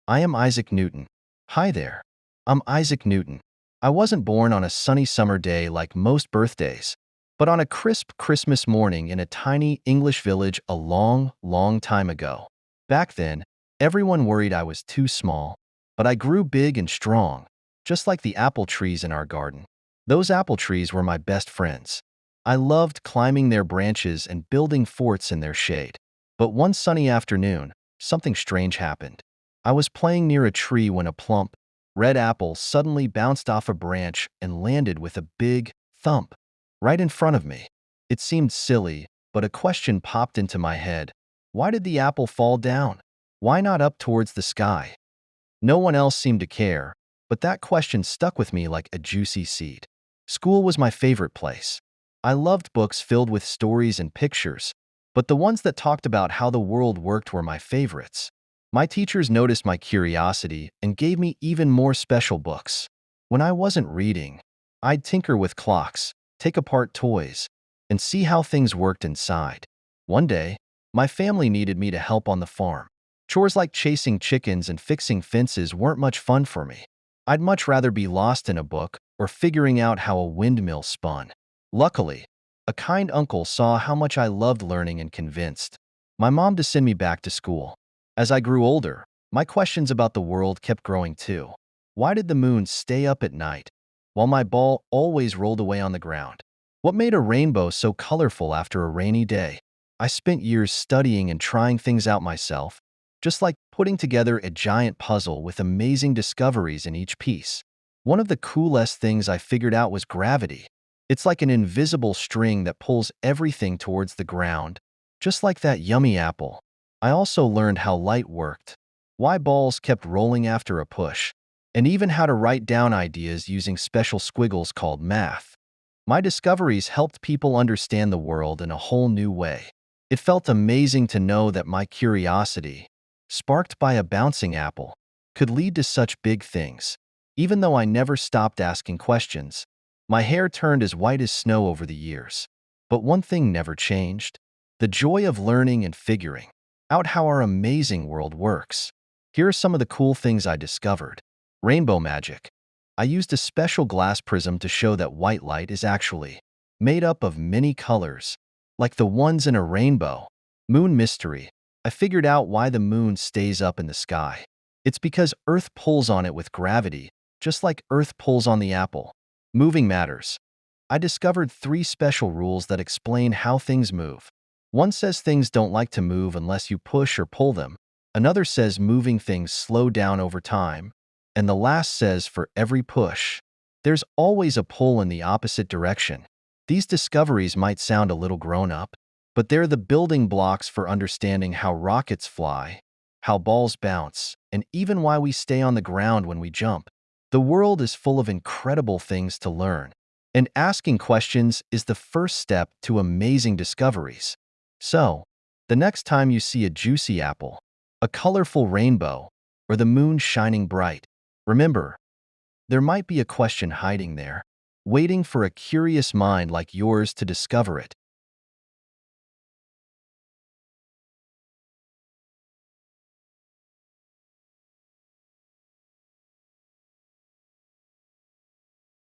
I am Isaac Newton. Hi there. I'm Isaac Newton. I wasn't born on a sunny summer day like most birthdays, but on a crisp Christmas morning in a tiny English village a long, long time ago. Back then, everyone worried I was too small, but I grew big and strong, just like the apple trees in our garden. Those apple trees were my best friends. I loved climbing their branches and building forts in their shade. But one sunny afternoon, something strange happened. I was playing near a tree when a plump, red apple suddenly bounced off a branch and landed with a big thump right in front of me. It seemed silly, but a question popped into my head. Why did the apple fall down? Why not up towards the sky? No one else seemed to care, but that question stuck with me like a juicy seed. School was my favorite place. I loved books filled with stories and pictures, but the ones that talked about how the world worked were my favorites. My teachers noticed my curiosity and gave me even more special books. When I wasn't reading, I'd tinker with clocks, take apart toys, and see how things worked inside. One day, my family needed me to help on the farm. Chores like chasing chickens and fixing fences weren't much fun for me. I'd much rather be lost in a book or figuring out how a windmill spun. Luckily, a kind uncle saw how much I loved learning and convinced my mom to send me back to school. As I grew older, my questions about the world kept growing too. Why did the moon stay up at night, while my ball always rolled away on the ground? What made a rainbow so colorful after a rainy day? I spent years studying and trying things out myself, just like putting together a giant puzzle with amazing discoveries in each piece. One of the coolest things I figured out was gravity. It's like an invisible string that pulls everything towards the ground, just like that yummy apple. I also learned how light worked, why balls kept rolling after a push, and even how to write down ideas using special squiggles called math. My discoveries helped people understand the world in a whole new way. It felt amazing to know that my curiosity, sparked by a bouncing apple, could lead to such big things. Even though I never stopped asking questions, my hair turned as white as snow over the years. But one thing never changed: the joy of learning and figuring out how our amazing world works. Here are some of the cool things I discovered. Rainbow magic. I used a special glass prism to show that white light is actually made up of many colors, like the ones in a rainbow. Moon mystery. I figured out why the moon stays up in the sky. It's because Earth pulls on it with gravity, just like Earth pulls on the apple. Moving matters. I discovered 3 special rules that explain how things move. One says things don't like to move unless you push or pull them. Another says moving things slow down over time. And the last says for every push, there's always a pull in the opposite direction. These discoveries might sound a little grown up, but they're the building blocks for understanding how rockets fly, how balls bounce, and even why we stay on the ground when we jump. The world is full of incredible things to learn, and asking questions is the first step to amazing discoveries. So, the next time you see a juicy apple, a colorful rainbow, or the moon shining bright, remember, there might be a question hiding there, waiting for a curious mind like yours to discover it.